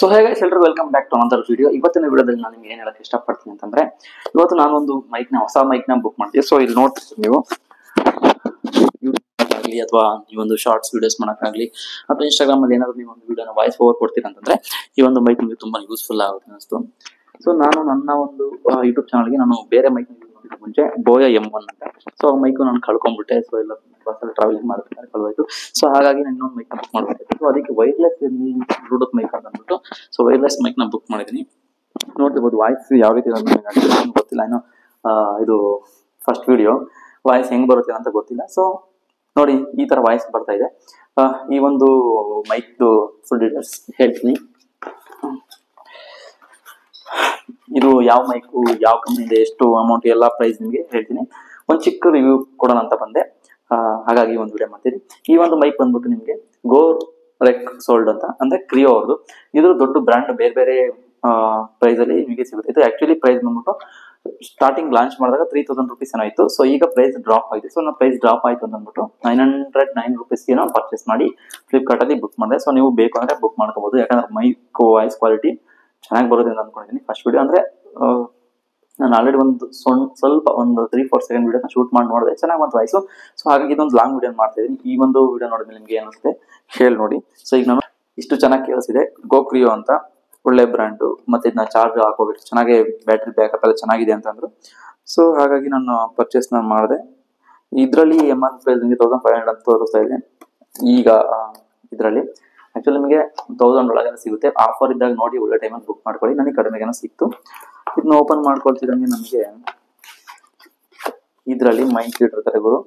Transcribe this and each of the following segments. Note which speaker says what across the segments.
Speaker 1: So ಹೇಗೆ ಎಲ್ರಿಗೂ welcome back to another video. ಇವತ್ತಿನ ವಿಡಿಯೋದಲ್ಲಿ ನಾನು ನಿಮ್ಗೆ ಏನು ಹೇಳಕ್ಕೆ ಇಷ್ಟಪಡ್ತೀನಿ ಅಂತಂದ್ರೆ, ಇವತ್ತು ನಾನೊಂದು ಹೊಸ ಮೈಕ್ನ ಬುಕ್ ಮಾಡ್ತೀವಿ. ಸೊ ಇಲ್ಲಿ ನೋಡ್ತೀವಿ ನೀವು ಆಗಲಿ ಅಥವಾ ನೀವೊಂದು ಶಾರ್ಟ್ಸ್ ವಿಡಿಯೋಸ್ ಮಾಡೋಕ್ಕಾಗಲಿ ಅಥವಾ ಇನ್ಸ್ಟಾಗ್ರಾಮ್ ಅಲ್ಲಿ ಏನಾದ್ರು ನೀವು ಒಂದು ವಿಡಿಯೋನ ವಾಯ್ಸ್ ಓವರ್ ಕೊಡ್ತೀರಾ ಅಂತಂದ್ರೆ ಈ ಒಂದು ಮೈಕ್ ನಿಮಗೆ ತುಂಬಾ ಯೂಸ್ಫುಲ್ ಆಗುತ್ತೆ ಅನಿಸ್ತು. ಸೊ ನಾನು ನನ್ನ ಒಂದು ಯೂಟ್ಯೂಬ್ ಚಾನಲ್ಗೆ ನಾನು ಬೇರೆ ಮೈಕ್ ಮುಂಚೆ ಬೋಯಾ M1 ಅಂತ ಸೊ ಮೈಕ್ ನಾನು ಕಳ್ಕೊಂಡ್ಬಿಟ್ಟೆ. ಸೊ ಎಲ್ಲ ಬಸ್ಸಲ್ಲಿ ಟ್ರಾವೆಲಿಂಗ್ ಮಾಡ್ಬೇಕಾದ್ರೆ ಕಳ್ದೋಯ್ತು. ಸೊ ಹಾಗಾಗಿ ನಾನು ಇನ್ನೊಂದು ಮೈಕ್ ಬುಕ್ ಮಾಡಬೇಕು. ಸೊ ಅದಕ್ಕೆ ವೈರ್ಲೆಸ್ ಬ್ಲೂಟೂತ್ ಮೈಕ್ ಅಂತ ಅಂದ್ಬಿಟ್ಟು ಸೊ ವೈರ್ಲೆಸ್ ಮೈಕ್ ನ ಬುಕ್ ಮಾಡಿದ್ದೀನಿ. ನೋಡ್ತಿರ್ಬೋದು ವಾಯ್ಸ್ ಯಾವ ರೀತಿ ಗೊತ್ತಿಲ್ಲ ಇನ್ನು, ಇದು ಫಸ್ಟ್ ವಿಡಿಯೋ ವಾಯ್ಸ್ ಹೆಂಗ್ ಬರುತ್ತೆ ಅಂತ ಗೊತ್ತಿಲ್ಲ. ಸೊ ನೋಡಿ ಈ ತರ ವಾಯ್ಸ್ ಬರ್ತಾ ಇದೆ. ಈ ಒಂದು ಮೈಕ್ ಫುಲ್ ಡೀಟೇಲ್ಸ್ ಹೇಳ್ತೀನಿ. ಇದು ಯಾವ ಮೈಕು, ಯಾವ ಕಂಪ್ನಿದೆ, ಎಷ್ಟು ಅಮೌಂಟ್, ಎಲ್ಲ ಪ್ರೈಸ್ ನಿಮಗೆ ಹೇಳ್ತೀನಿ. ಒಂದು ಚಿಕ್ಕ ರಿವ್ಯೂ ಕೊಡೋಣ ಅಂತ ಬಂದೆ, ಹಾಗಾಗಿ ಒಂದು ವಿಡಿಯೋ ಮಾಡ್ತೀನಿ. ಈ ಒಂದು ಮೈಕ್ ಬಂದ್ಬಿಟ್ಟು ನಿಮಗೆ ಗೋ ರೆಕ್ ಸೋಲ್ಡ್ ಅಂತ ಅಂದ್ರೆ ಕ್ರಿಯೋ ಅವ್ರದ್ದು. ಇದ್ರ ದೊಡ್ಡ ಬ್ರ್ಯಾಂಡ್ ಬೇರೆ ಬೇರೆ ಪ್ರೈಸ್ ಅಲ್ಲಿ ನಿಮಗೆ ಸಿಗುತ್ತೆ. ಇದು ಆಕ್ಚುಲಿ ಪ್ರೈಸ್ ಬಂದ್ಬಿಟ್ಟು ಸ್ಟಾರ್ಟಿಂಗ್ ಲಾಂಚ್ ಮಾಡಿದಾಗ 3000 rupees ಏನೋ ಇತ್ತು. ಸೊ ಈಗ ಪ್ರೈಸ್ ಡ್ರಾಪ್ ಆಗಿದೆ. ಸೊ ನಾವು ಪ್ರೈಸ್ ಡ್ರಾಪ್ ಆಯ್ತು ಅಂತ ಅಂದ್ಬಿಟ್ಟು 909 rupees ಏನೋ ಪರ್ಚೇಸ್ ಮಾಡಿ ಫ್ಲಿಪ್ಕಾರ್ಟ್ ಅಲ್ಲಿ ಬುಕ್ ಮಾಡಿದೆ. ಸೊ ನೀವು ಬೇಕು ಅಂದ್ರೆ ಬುಕ್ ಮಾಡ್ಕೋಬಹುದು. ಯಾಕಂದ್ರೆ ಮೈಕ್ ವಾಯ್ಸ್ ಕ್ವಾಲಿಟಿ ಚೆನ್ನಾಗಿ ಬರುತ್ತೆ ಅಂತ ಅನ್ಕೊಂಡಿದ್ದೀನಿ. ಫಸ್ಟ್ ವಿಡಿಯೋ ಅಂದ್ರೆ ನಾನು ಆಲ್ರೆಡಿ ಒಂದು ಸ್ವಲ್ಪ ಒಂದು 3-4 ಸೆಕೆಂಡ್ ವಿಡಿಯೋನ ಶೂಟ್ ಮಾಡಿ ನೋಡಿದೆ, ಚೆನ್ನಾಗಿ ಬಂತು ವಾಯ್ಸು. ಸೊ ಹಾಗಾಗಿ ಇದೊಂದು ಲಾಂಗ್ ವಿಡಿಯೋ ಮಾಡ್ತಾ ಇದ್ದೀನಿ. ಈ ಒಂದು ವಿಡಿಯೋ ನೋಡಿದ್ಮೇಲೆ ನಿಮ್ಗೆ ಏನಿಸುತ್ತೆ ಹೇಳಿ ನೋಡಿ. ಸೊ ಈಗ ನಾನು ಇಷ್ಟು ಚೆನ್ನಾಗಿ ಕೇಳಿಸಿದೆ. ಗೋಕ್ರಿಯೋ ಅಂತ ಒಳ್ಳೆ ಬ್ರ್ಯಾಂಡು, ಮತ್ತೆ ಇದನ್ನ ಚಾರ್ಜ್ ಹಾಕೋಬೇಕು, ಚೆನ್ನಾಗಿ ಬ್ಯಾಟ್ರಿ ಬ್ಯಾಕಪ್ ಎಲ್ಲ ಚೆನ್ನಾಗಿದೆ ಅಂತಂದ್ರು. ಸೊ ಹಾಗಾಗಿ ನಾನು ಪರ್ಚೇಸ್ ಮಾಡಿದೆ. ಇದರಲ್ಲಿ MRP ಪ್ರೈಸ್ ನಿಮಗೆ 1500 ಅಂತ ತೋರಿಸ್ತಾ ಇದೆ. ಈಗ ಇದರಲ್ಲಿ ಆಕ್ಚುಲಿ ನಿಮಗೆ 1000 ಒಳಗೆ ಸಿಗುತ್ತೆ. ಆಫರ್ ಇದ್ದಾಗ ನೋಡಿ ಒಳ್ಳೆ ಟೈಮಲ್ಲಿ ಬುಕ್ ಮಾಡ್ಕೊಳ್ಳಿ. ನನಗೆ ಕಡಿಮೆಗೆ ಸಿಕ್ತು. ಇದನ್ನ ಓಪನ್ ಮಾಡ್ಕೊಳ್ತಿದಂಗೆ ನಮಗೆ ಇದರಲ್ಲಿ ಮೈಕ್ ಇಟ್ಟಿರ್ತಾರೆ ಗುರು.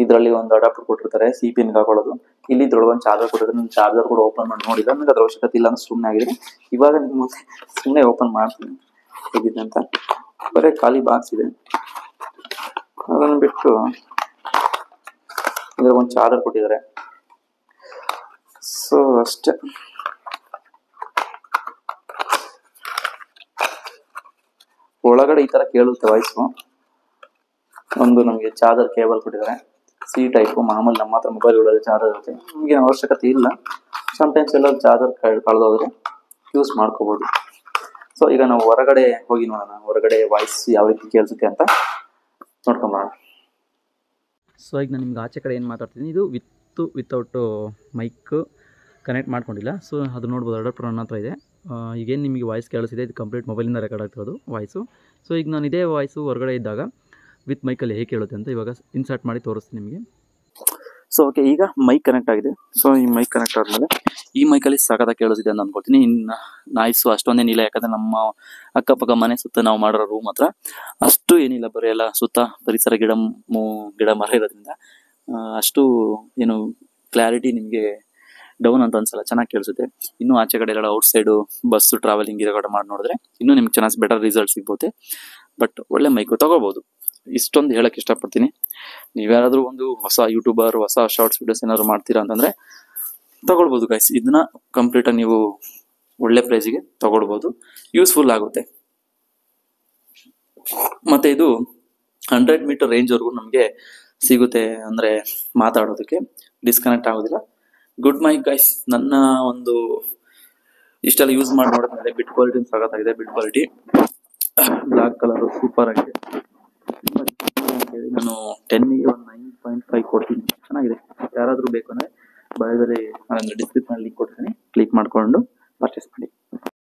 Speaker 1: ಇದರಲ್ಲಿ ಒಂದು ಅಡಾಪ್ಟರ್ ಕೊಟ್ಟಿರ್ತಾರೆ CPN ಹಾಕೊಳ್ಳೋದು. ಇಲ್ಲಿ ಇದ್ರೊಳಗೆ ಒಂದು ಚಾರ್ಜರ್ ಕೊಟ್ಟಿರ್ತಾರೆ. ನಾನು ಚಾರ್ಜರ್ ಕೂಡ ಓಪನ್ ಮಾಡಿ ನೋಡಿಲ್ಲ, ನನಗೆ ಅದ್ರ ಅವಶ್ಯಕತೆ ಇಲ್ಲ ಅಂತ ಸುಮ್ಮನೆ ಆಗಿದೆ. ಇವಾಗ ನಿಮ್ಮ ಮುಂದೆ ಸುಮ್ಮನೆ ಓಪನ್ ಮಾಡ್ತೀನಿ ಹೇಗಿದೆ ಅಂತ. ಬರೀ ಖಾಲಿ ಬಾಕ್ಸ್ ಇದೆ, ಅದನ್ನು ಬಿಟ್ಟು ಇದ್ರ ಒಂದು ಚಾರ್ಜರ್ ಕೊಟ್ಟಿದ್ದಾರೆ. ಸೊ ಅಷ್ಟೇ. ಒಳಗಡೆ ಈ ತರ ಕೇಳುತ್ತೆ ವಾಯ್ಸು. ಒಂದು ನಮಗೆ ಚಾರ್ಜರ್ ಕೇಬಲ್ ಕೊಟ್ಟಿದ್ದಾರೆ, C ಟೈಪ್. ಮಾಮೂಲಿ ನಮ್ಮ ಹತ್ರ ಮೊಬೈಲ್ ಒಳಗೆ ಚಾರ್ಜರ್ ಇರುತ್ತೆ, ನಮಗೆ ಅವಶ್ಯಕತೆ ಇಲ್ಲ. ಸಮ್ಟೈಮ್ಸ್ ಎಲ್ಲ ಚಾರ್ಜರ್ ಕಳೆದೋದ್ರೆ ಯೂಸ್ ಮಾಡ್ಕೋಬಹುದು. ಸೊ ಈಗ ನಾವು ಹೊರಗಡೆ ಹೋಗಿ ನೋಡೋಣ, ಹೊರಗಡೆ ವಾಯ್ಸ್ ಯಾವ ರೀತಿ ಕೇಳಿಸುತ್ತೆ ಅಂತ ನೋಡ್ಕೊಂಬರೋಣ. ಸೊ ಈಗ ನಾನು ನಿಮ್ಗೆ ಆಚೆ ಕಡೆ ಏನು ಮಾತಾಡ್ತೀನಿ, ಇದು ವಿತೌಟ್ ಮೈಕ್ ಕನೆಕ್ಟ್ ಮಾಡ್ಕೊಂಡಿಲ್ಲ. ಸೊ ಅದು ನೋಡ್ಬೋದು, ಅಡಾಪ್ಟರ್ ನನ್ನ ಹತ್ರ ಇದೆ. ಈಗೇನು ನಿಮಗೆ ವಾಯ್ಸ್ ಕೇಳಿಸಿದೆ, ಇದು ಕಂಪ್ಲೀಟ್ ಮೊಬೈಲಿಂದ ರೆಕಾರ್ಡ್ ಆಗ್ತಿರೋದು ವಾಯ್ಸು. ಸೊ ಈಗ ನಾನು ಇದೇ ವಾಯ್ಸು ಹೊರಗಡೆ ಇದ್ದಾಗ ವಿತ್ ಮೈಕಲ್ಲಿ ಹೇಗೆ ಕೇಳುತ್ತೆ ಅಂತ ಇವಾಗ ಇನ್ಸರ್ಟ್ ಮಾಡಿ ತೋರಿಸ್ತೀನಿ ನಿಮಗೆ. ಸೊ ಓಕೆ, ಈಗ ಮೈಕ್ ಕನೆಕ್ಟ್ ಆಗಿದೆ. ಸೊ ಈ ಮೈಕ್ ಕನೆಕ್ಟ್ ಆದಮೇಲೆ ಈ ಮೈಕಲ್ಲಿ ಸಖತ್ತಾಗಿ ಕೇಳಿಸಿದೆ ಅಂತ ಅಂದ್ಕೊಳ್ತೀನಿ. ಇನ್ನು ನಾಯ್ಸು ಅಷ್ಟೊಂದೇನಿಲ್ಲ, ಯಾಕಂದರೆ ನಮ್ಮ ಅಕ್ಕಪಕ್ಕ ಮನೆ ಸುತ್ತ ನಾವು ಮಾಡಿರೋ ರೂಮ್ ಹತ್ರ ಅಷ್ಟು ಏನಿಲ್ಲ. ಬರೀ ಎಲ್ಲ ಸುತ್ತ ಪರಿಸರ ಗಿಡ ಮರ ಇರೋದ್ರಿಂದ ಅಷ್ಟು ಏನು ಕ್ಲಾರಿಟಿ ನಿಮಗೆ ಡೌನ್ ಅಂತ ಅನ್ಸಲ್ಲ, ಚೆನ್ನಾಗಿ ಕೇಳಿಸುತ್ತೆ. ಇನ್ನೂ ಆಚೆ ಕಡೆ ಎಲ್ಲ ಔಟ್ ಸೈಡು ಬಸ್ಸು ಟ್ರಾವೆಲಿಂಗ್ ಇರೋ ಮಾಡಿ ನೋಡಿದ್ರೆ ಇನ್ನೂ ನಿಮ್ಗೆ ಚೆನ್ನಾಗಿ ಬೆಟರ್ ರಿಸಲ್ಟ್ ಸಿಗ್ಬೋದು. ಬಟ್ ಒಳ್ಳೆ ಮೈಕು ತಗೋಬಹುದು, ಇಷ್ಟೊಂದು ಹೇಳಕ್ ಇಷ್ಟಪಡ್ತೀನಿ. ನೀವ್ಯಾರಾದ್ರೂ ಒಂದು ಹೊಸ ಯೂಟ್ಯೂಬರ್, ಹೊಸ ಶಾರ್ಟ್ಸ್ ವಿಡಿಯೋಸ್ ಏನಾದ್ರು ಮಾಡ್ತೀರಾ ಅಂತಂದ್ರೆ ತಗೊಳ್ಬೋದು ಗೈಸ್. ಇದನ್ನ ಕಂಪ್ಲೀಟ್ ಆಗಿ ನೀವು ಒಳ್ಳೆ ಪ್ರೈಸಿಗೆ ತಗೊಳ್ಬಹುದು, ಯೂಸ್ಫುಲ್ ಆಗುತ್ತೆ. ಮತ್ತೆ ಇದು 100 ಮೀಟರ್ ರೇಂಜ್ ವರೆಗೂ ನಮಗೆ ಸಿಗುತ್ತೆ, ಅಂದ್ರೆ ಮಾತಾಡೋದಕ್ಕೆ ಡಿಸ್ಕನೆಕ್ಟ್ ಆಗೋದಿಲ್ಲ. Good mic guys. ನನ್ನ ಒಂದು ಇಷ್ಟೆಲ್ಲ ಯೂಸ್ ಮಾಡಿ ನೋಡಿದ್ಮೇಲೆ ಬಿಟ್ ಕ್ವಾಲಿಟಿ ಸಖತ್ತಾಗಿದೆ. Build quality black colour super ಆಗಿದೆ. ನಾನು 10ಗೆ ಒಂದು 9.5 ಕೊಡ್ತೀನಿ, ಚೆನ್ನಾಗಿದೆ. ಯಾರಾದ್ರೂ ಬೇಕು ಅಂದ್ರೆ ಬಯೋದಲ್ಲಿ ಡಿಸ್ಕ್ರಿಪ್ಷನ್ ಲಿಂಕ್ ಕೊಡ್ತೀನಿ, ಕ್ಲಿಕ್ ಮಾಡ್ಕೊಂಡು ಪರ್ಚೇಸ್ ಮಾಡಿ.